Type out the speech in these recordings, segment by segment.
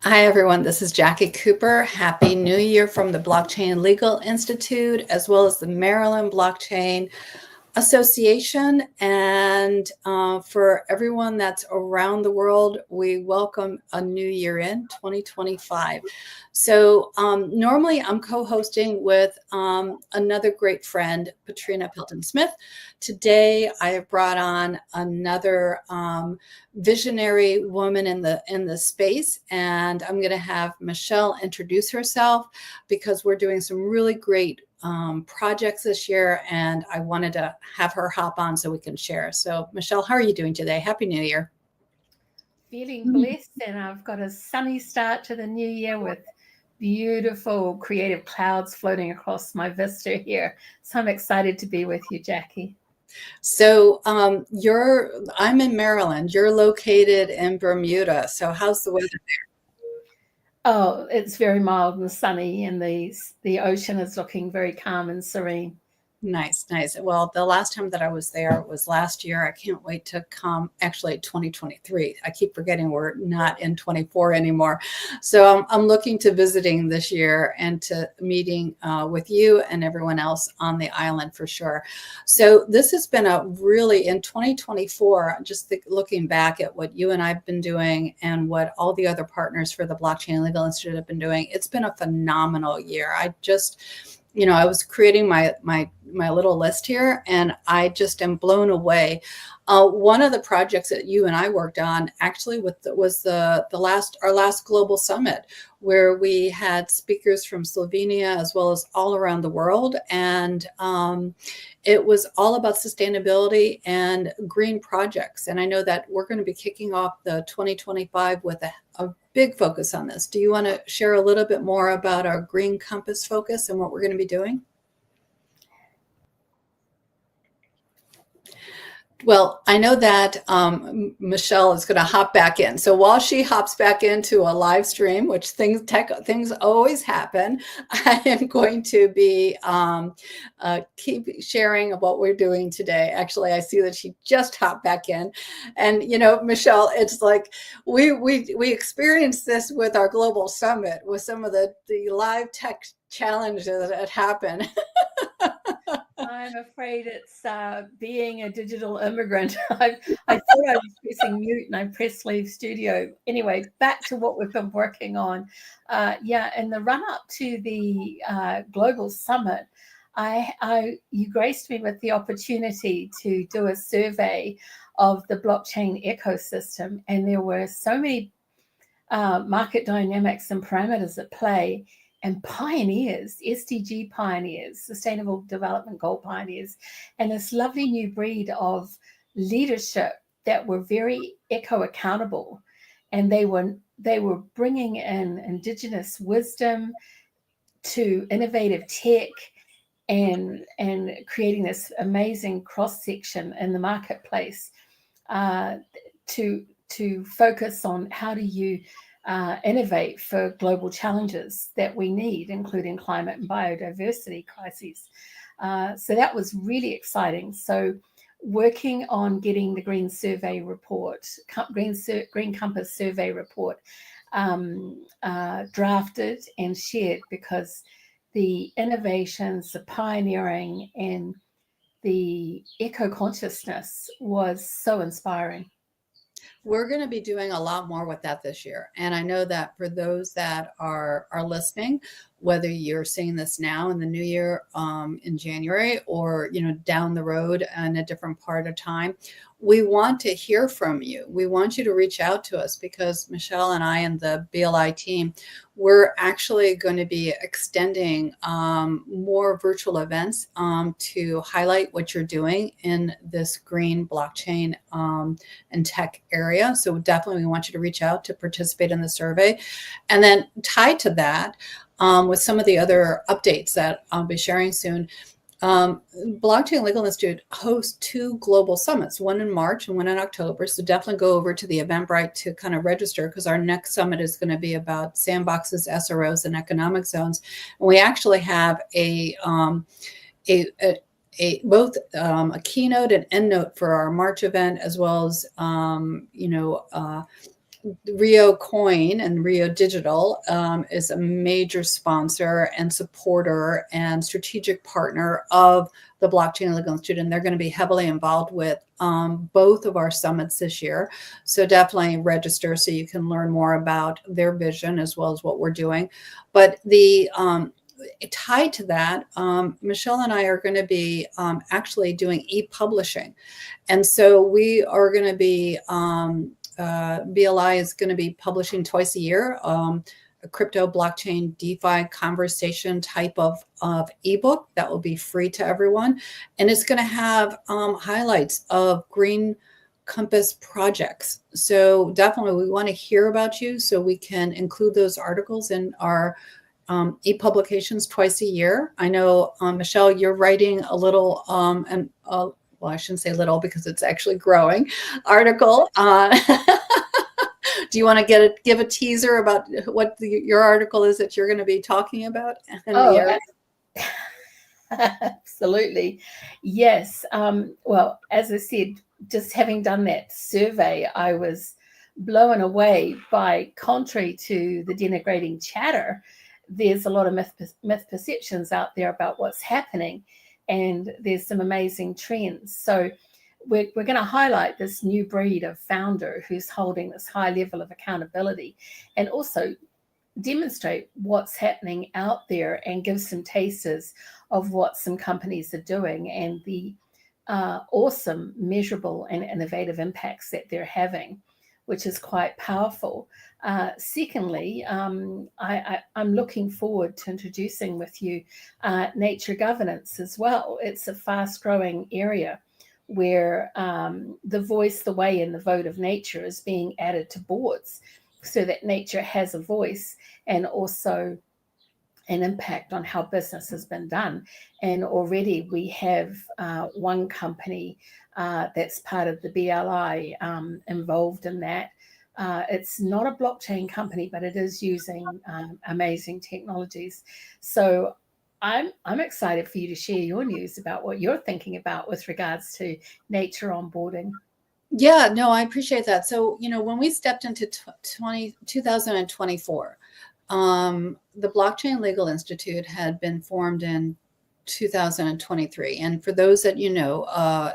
Hi, everyone. This is Jackie Cooper. Happy New Year from the Blockchain Legal Institute, as well as the Maryland Blockchain Association. And for everyone that's around the world, we welcome a new year in 2025. So normally I'm co-hosting with another great friend, Patrina Pilton-Smith. Today I have brought on another visionary woman in the space, and I'm going to have Michelle introduce herself because we're doing some really great projects this year, and I wanted to have her hop on so we can share. So Michelle, how are you doing today? Happy New Year. Feeling blessed, and I've got a sunny start to the new year with beautiful creative clouds floating across my vista here. So I'm excited to be with you, Jackie. So I'm in Maryland. You're located in Bermuda. So how's the weather? Oh, it's very mild and sunny, and the ocean is looking very calm and serene. Nice, nice. Well, the last time that I was there was last year. I can't wait to come. Actually, 2023. I keep forgetting we're not in 24 anymore. So I'm looking to visiting this year and to meeting with you and everyone else on the island for sure. So this has been a really, in 2024, just looking back at what you and I've been doing and what all the other partners for the Blockchain Legal Institute have been doing, it's been a phenomenal year. I was creating my little list here, and I just am blown away. One of the projects that you and I worked on actually was our last global summit, where we had speakers from Slovenia as well as all around the world, and it was all about sustainability and green projects. And I know that we're going to be kicking off the 2025 with a big focus on this. Do you want to share a little bit more about our Green Compass focus and what we're going to be doing? Well, I know that Michelle is going to hop back in. So while she hops back into a live stream, which things always happen, I am going to be keep sharing what we're doing today. Actually, I see that she just hopped back in, and Michelle, it's like we experienced this with our global summit with some of the live tech challenges that happen. I'm afraid it's being a digital immigrant. I thought I was pressing mute and I pressed leave studio. Anyway, back to what we've been working on. In the run up to the global summit, you graced me with the opportunity to do a survey of the blockchain ecosystem, and there were so many market dynamics and parameters at play, and pioneers, SDG pioneers, Sustainable Development Goal pioneers, and this lovely new breed of leadership that were very eco-accountable, and they were bringing in indigenous wisdom to innovative tech and creating this amazing cross section in the marketplace to focus on how do you innovate for global challenges that we need, including climate and biodiversity crises. So that was really exciting. So working on getting the Green Survey report, Green Compass Survey report drafted and shared, because the innovations, the pioneering, and the eco-consciousness was so inspiring. We're going to be doing a lot more with that this year. And I know that for those that are listening, whether you're seeing this now in the new year in January, or down the road in a different part of time, we want to hear from you. We want you to reach out to us, because Michelle and I and the BLI team, we're actually going to be extending more virtual events to highlight what you're doing in this green blockchain and tech area. So definitely we want you to reach out to participate in the survey. And then tied to that, with some of the other updates that I'll be sharing soon, Blockchain Legal Institute hosts 2 global summits, one in March and one in October. So definitely go over to the Eventbrite to kind of register, because our next summit is going to be about sandboxes, SROs, and economic zones. And we actually have both a keynote and end note for our March event, as well as Rio Coin and Rio Digital is a major sponsor and supporter and strategic partner of the Blockchain Legal Institute, and they're going to be heavily involved with both of our summits this year. So definitely register so you can learn more about their vision as well as what we're doing. But the tied to that, Michelle and I are going to be actually doing e-publishing. And so we are going to be, BLI is going to be publishing twice a year, a crypto blockchain DeFi conversation type of ebook that will be free to everyone. And it's going to have highlights of green compass projects. So definitely we want to hear about you so we can include those articles in our e-publications twice a year. I know, Michelle, you're writing a little, well, I shouldn't say little because it's actually growing article. Do you want to give a teaser about what your article is that you're going to be talking about in the area? Absolutely. Yes. Well, as I said, just having done that survey, I was blown away by, contrary to the denigrating chatter, there's a lot of myth perceptions out there about what's happening, and there's some amazing trends. So we're going to highlight this new breed of founder who's holding this high level of accountability, and also demonstrate what's happening out there and give some tasters of what some companies are doing and the awesome, measurable, and innovative impacts that they're having, which is quite powerful. Secondly, I'm looking forward to introducing with you nature governance as well. It's a fast-growing area where the voice, the way, and the vote of nature is being added to boards so that nature has a voice and also an impact on how business has been done. And already we have one company that's part of the BLI involved in that. It's not a blockchain company, but it is using amazing technologies. So I'm excited for you to share your news about what you're thinking about with regards to nature onboarding. Yeah, no, I appreciate that. So, when we stepped into 2024, the Blockchain Legal Institute had been formed in 2023. And for those that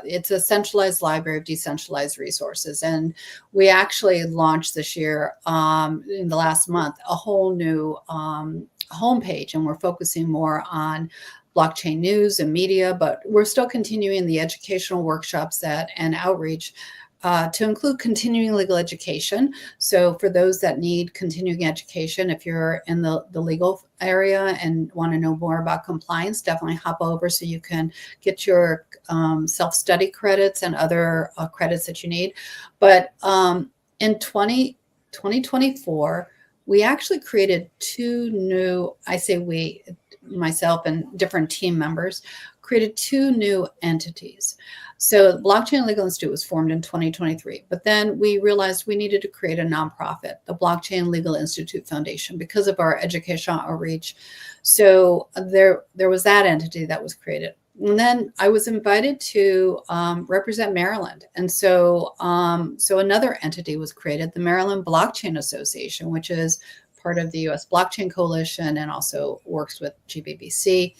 it's a centralized library of decentralized resources. And we actually launched this year, in the last month, a whole new homepage, and we're focusing more on blockchain news and media, but we're still continuing the educational workshops and outreach to include continuing legal education. So for those that need continuing education, if you're in the legal area and want to know more about compliance, definitely hop over so you can get your self-study credits and other credits that you need. But in 2024, we actually created two new, I say we, myself and different team members, created two new entities. So the Blockchain Legal Institute was formed in 2023, but then we realized we needed to create a nonprofit, the Blockchain Legal Institute Foundation, because of our educational outreach. So there was that entity that was created. And then I was invited to represent Maryland. And so another entity was created, the Maryland Blockchain Association, which is part of the U.S. Blockchain Coalition and also works with GBBC.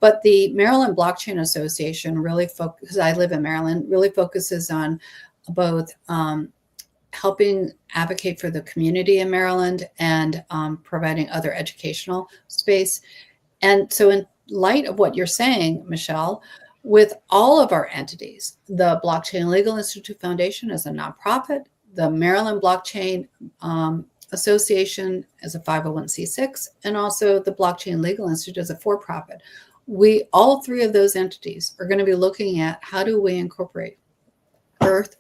But the Maryland Blockchain Association really because I live in Maryland, really focuses on both helping advocate for the community in Maryland and providing other educational space. And so in light of what you're saying, Michelle, with all of our entities, the Blockchain Legal Institute Foundation is a nonprofit, the Maryland Blockchain Association as a 501c6, and also the Blockchain Legal Institute as a for-profit. All three of those entities are going to be looking at how do we incorporate Earth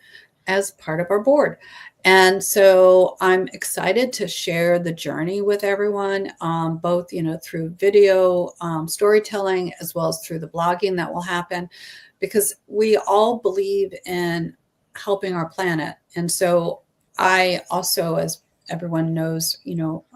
as part of our board. And so I'm excited to share the journey with everyone, both, through video storytelling, as well as through the blogging that will happen, because we all believe in helping our planet. And so I also, as everyone knows,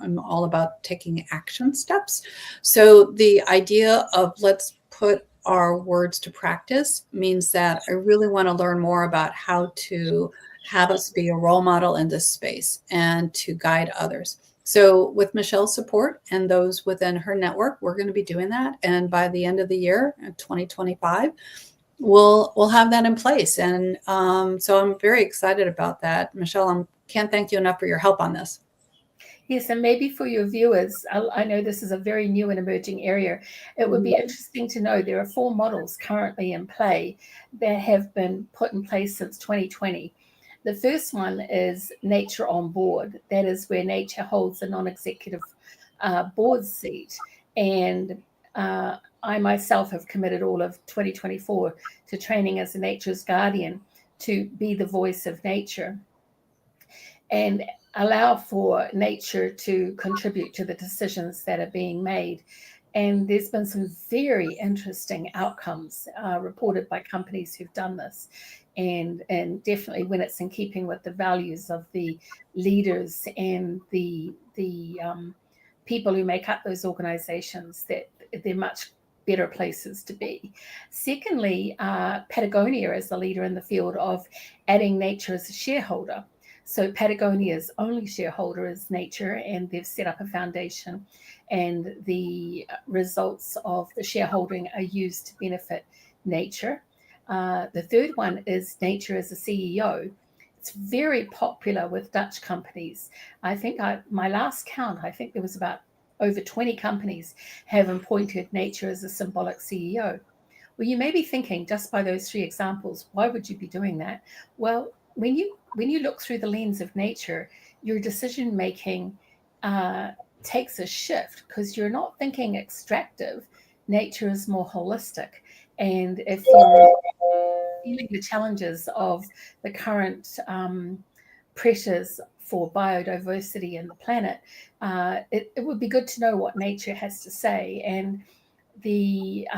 I'm all about taking action steps. So the idea of let's put our words to practice means that I really want to learn more about how to have us be a role model in this space and to guide others. So with Michelle's support and those within her network, we're going to be doing that. And by the end of the year, 2025, we'll have that in place. And so I'm very excited about that. Michelle, I can't thank you enough for your help on this. Yes, and maybe for your viewers, I know this is a very new and emerging area. It would be interesting to know there are 4 models currently in play that have been put in place since 2020. The first one is Nature on Board. That is where nature holds a non-executive board seat. And I myself have committed all of 2024 to training as a nature's guardian to be the voice of nature and allow for nature to contribute to the decisions that are being made. And there's been some very interesting outcomes reported by companies who've done this. And definitely when it's in keeping with the values of the leaders and the people who make up those organizations, that they're much better places to be. Secondly, Patagonia is the leader in the field of adding nature as a shareholder. So Patagonia's only shareholder is nature, and they've set up a foundation, and the results of the shareholding are used to benefit nature. The third one is nature as a CEO. It's very popular with Dutch companies. I think my last count, I think there was about over 20 companies have appointed nature as a symbolic CEO. Well, you may be thinking, just by those 3 examples, why would you be doing that? Well, when you look through the lens of nature, your decision making takes a shift because you're not thinking extractive. Nature is more holistic. And if you're feeling the challenges of the current pressures for biodiversity in the planet, it would be good to know what nature has to say. And the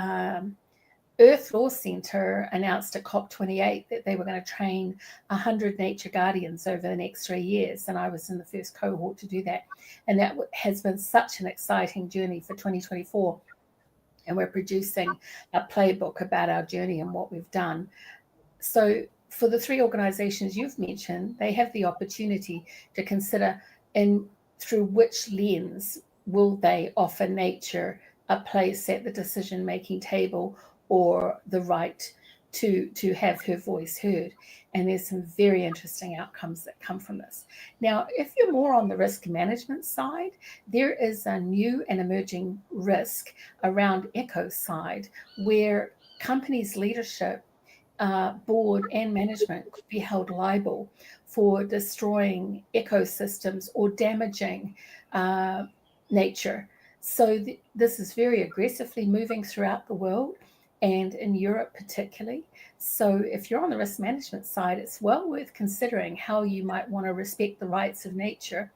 Earth Law Center announced at COP28 that they were going to train 100 nature guardians over the next 3 years. And I was in the first cohort to do that. And that has been such an exciting journey for 2024. And we're producing a playbook about our journey and what we've done. So for the 3 organizations you've mentioned, they have the opportunity to consider through which lens will they offer nature a place at the decision-making table or the right to have her voice heard. And there's some very interesting outcomes that come from this. Now, if you're more on the risk management side, there is a new and emerging risk around ecocide where companies' leadership, board and management could be held liable for destroying ecosystems or damaging nature. So this is very aggressively moving throughout the world and in Europe particularly. So if you're on the risk management side, it's well worth considering how you might want to respect the rights of nature.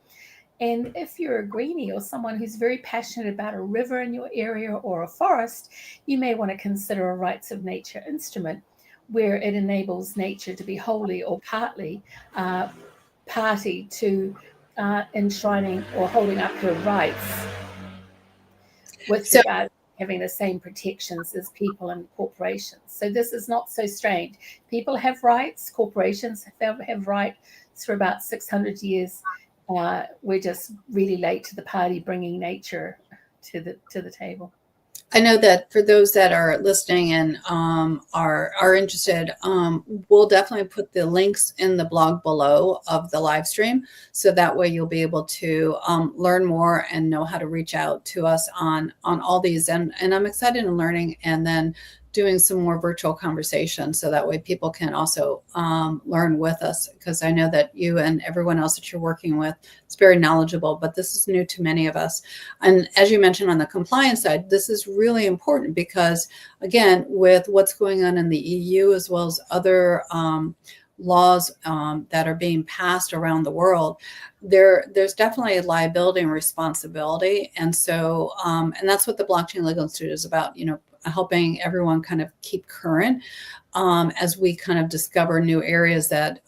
And if you're a greenie or someone who's very passionate about a river in your area or a forest, you may want to consider a rights of nature instrument where it enables nature to be wholly or partly party to enshrining or holding up her rights with regard to having the same protections as people and corporations. So this is not so strange. People have rights, corporations have rights for about 600 years. We're just really late to the party bringing nature to the table. I know that for those that are listening and are interested, we'll definitely put the links in the blog below of the live stream. So that way you'll be able to learn more and know how to reach out to us on all these. And I'm excited in learning and then doing some more virtual conversations. So that way people can also learn with us, because I know that you and everyone else that you're working with is very knowledgeable, but this is new to many of us. And as you mentioned on the compliance side, this is really important because, again, with what's going on in the EU as well as other laws that are being passed around the world, there's definitely a liability and responsibility. And so, and that's what the Blockchain Legal Institute is about, helping everyone kind of keep current as we kind of discover new areas that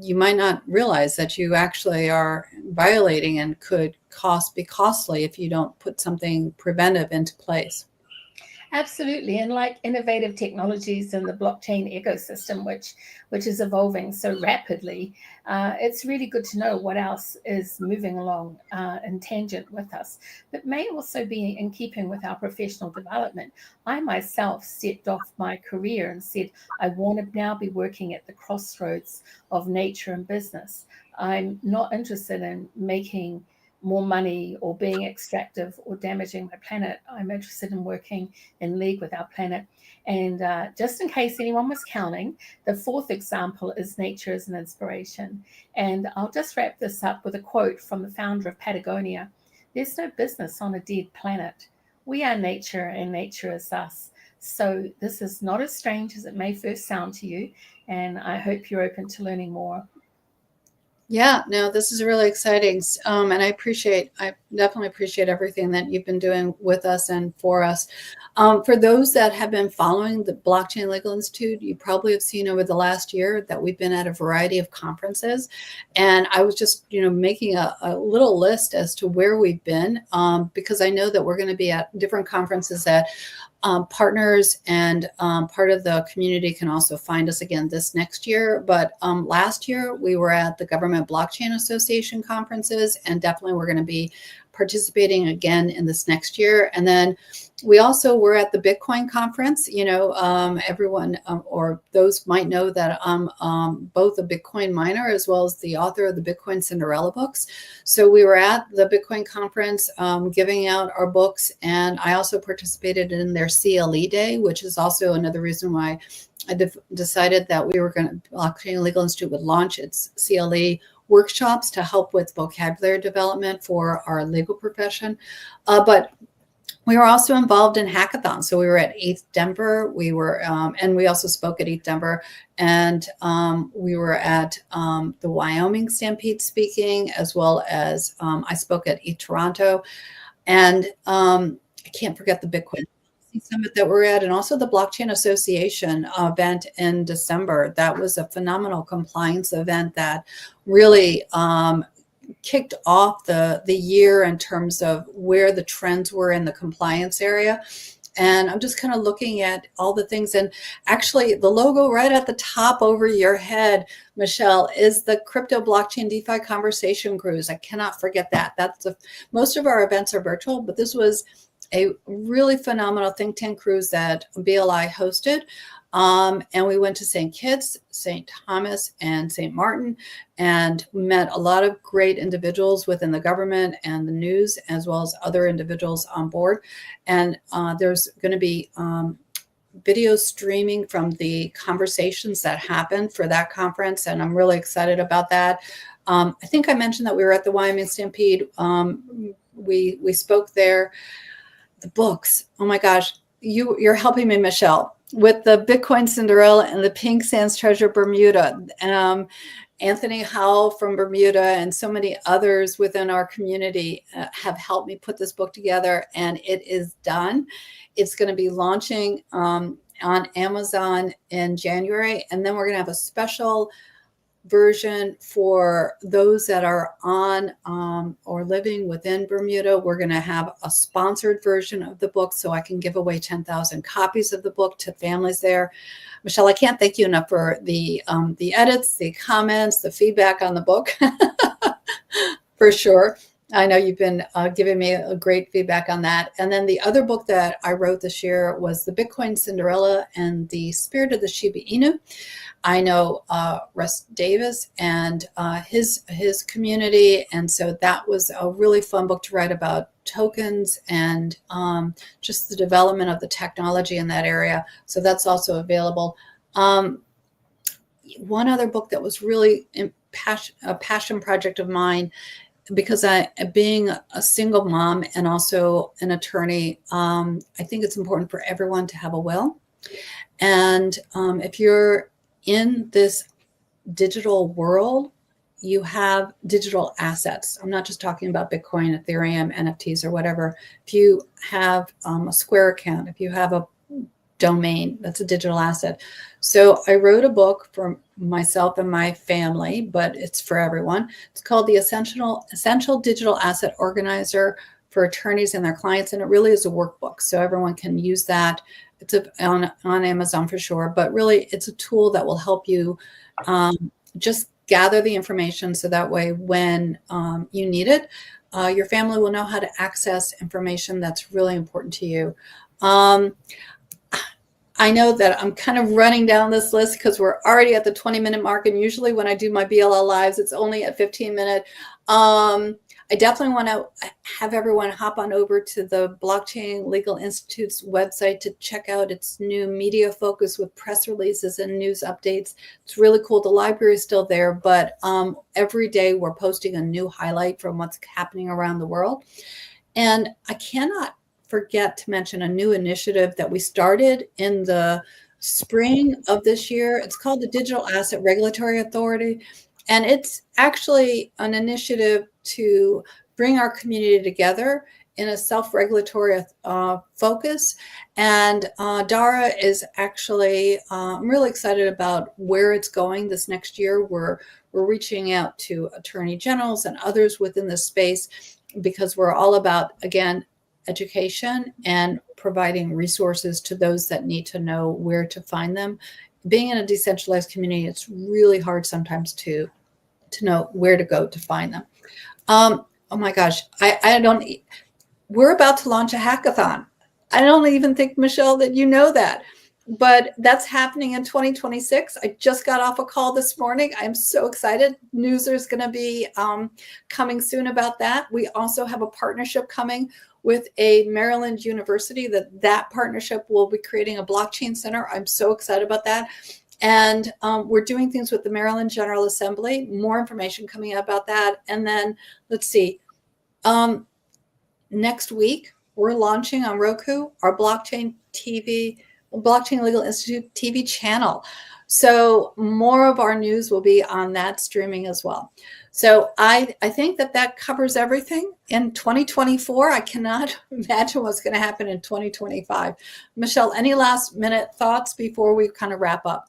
you might not realize that you actually are violating and could be costly if you don't put something preventive into place. Absolutely, and like innovative technologies in the blockchain ecosystem, which is evolving so rapidly, it's really good to know what else is moving along in tangent with us, but may also be in keeping with our professional development. I myself stepped off my career and said I want to now be working at the crossroads of nature and business. I'm not interested in making more money or being extractive or damaging my planet. I'm interested in working in league with our planet. And just in case anyone was counting, the fourth example is nature as an inspiration. And I'll just wrap this up with a quote from the founder of Patagonia. There's no business on a dead planet. We are nature and nature is us. So this is not as strange as it may first sound to you. And I hope you're open to learning more. Yeah, no, this is really exciting. And I definitely appreciate everything that you've been doing with us and for us. For those that have been following the Blockchain Legal Institute, you probably have seen over the last year that we've been at a variety of conferences. And I was just, making a little list as to where we've been, because I know that we're going to be at different conferences that partners and part of the community can also find us again this next year. But last year we were at the Government Blockchain Association conferences, and definitely we're going to be participating again in this next year. And then we also were at the Bitcoin conference. Everyone or those might know that I'm both a Bitcoin miner as well as the author of the Bitcoin Cinderella books. So we were at the Bitcoin conference giving out our books, and I also participated in their CLE day, which is also another reason why I decided that Blockchain Legal Institute would launch its CLE workshops to help with vocabulary development for our legal profession. But we were also involved in hackathons. So we were at ETH Denver. And we also spoke at ETH Denver. And we were at the Wyoming Stampede speaking, as well as I spoke at ETH Toronto. And I can't forget the Bitcoin Summit that we're at, and also the Blockchain Association event in December. That was a phenomenal compliance event that really kicked off the year in terms of where the trends were in the compliance area. And I'm just kind of looking at all the things. And actually, the logo right at the top over your head, Michelle, is the Crypto Blockchain DeFi Conversation Cruise. I cannot forget that. Most of our events are virtual, but this was a really phenomenal think tank cruise that BLI hosted. And we went to St. Kitts, St. Thomas, and St. Martin, and met a lot of great individuals within the government and the news, as well as other individuals on board. And there's going to be video streaming from the conversations that happened for that conference, and I'm really excited about that. I think I mentioned that we were at the Wyoming Stampede. We spoke there. The books, oh my gosh, you're helping me, Michelle, with the Bitcoin Cinderella and the Pink Sands Treasure Bermuda. Anthony Howell from Bermuda and so many others within our community have helped me put this book together, and it is done. It's going to be launching on Amazon in January, and then we're going to have a special version for those that are on or living within Bermuda. We're going to have a sponsored version of the book, so I can give away 10,000 copies of the book to families there. Michelle, I can't thank you enough for the edits, the comments, the feedback on the book. For sure. I know you've been giving me a great feedback on that. And then the other book that I wrote this year was the Bitcoin Cinderella and the Spirit of the Shiba Inu. I know Russ Davis and his community, and so that was a really fun book to write about tokens and just the development of the technology in that area. So that's also available. One other book that was really a passion project of mine, because being a single mom and also an attorney, I think it's important for everyone to have a will. And if you're in this digital world, you have digital assets. I'm not just talking about Bitcoin, Ethereum, NFTs, or whatever. If you have a Square account, if you have a domain, that's a digital asset. So I wrote a book for myself and my family, but it's for everyone. It's called the Essential Digital Asset Organizer for attorneys and their clients. And it really is a workbook. So everyone can use that. It's on Amazon for sure, but really it's a tool that will help you just gather the information. So that way, when you need it, your family will know how to access information that's really important to you. I know that I'm kind of running down this list because we're already at the 20-minute mark. And usually when I do my BLL lives, it's only at 15-minute. I definitely want to have everyone hop on over to the Blockchain Legal Institute's website to check out its new media focus with press releases and news updates. It's really cool. The library is still there, but every day we're posting a new highlight from what's happening around the world. And I cannot forget to mention a new initiative that we started in the spring of this year. It's called the Digital Asset Regulatory Authority. And it's actually an initiative to bring our community together in a self-regulatory focus. And Dara is actually, I'm really excited about where it's going this next year. We're reaching out to attorney generals and others within the space because we're all about, again, education and providing resources to those that need to know where to find them. Being in a decentralized community, it's really hard sometimes to know where to go to find them. Oh my gosh, we're about to launch a hackathon. I don't even think, Michelle, that you know that, but that's happening in 2026. I just got off a call this morning. I'm so excited. News is going to be coming soon about that. We also have a partnership coming with a Maryland university that partnership will be creating a blockchain center. I'm so excited about that. And we're doing things with the Maryland General Assembly. More information coming out about that. And then let's see, next week we're launching on Roku our Blockchain Legal Institute TV channel. So more of our news will be on that streaming as well. So I think that covers everything in 2024. I cannot imagine what's going to happen in 2025. Michelle, any last minute thoughts before we kind of wrap up?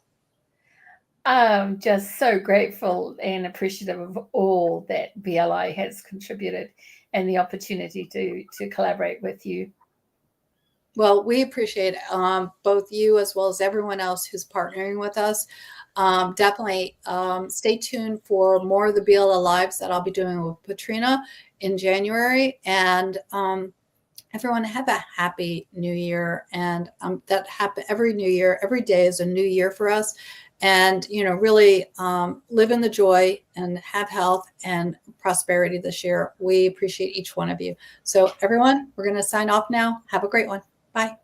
I'm just so grateful and appreciative of all that BLI has contributed and the opportunity to collaborate with you. Well, we appreciate both you as well as everyone else who's partnering with us. Definitely stay tuned for more of the BLL Lives that I'll be doing with Patrina in January. And everyone have a happy new year. And that happen every new year, every day is a new year for us. And, really live in the joy and have health and prosperity this year. We appreciate each one of you. So everyone, we're going to sign off now. Have a great one. Bye.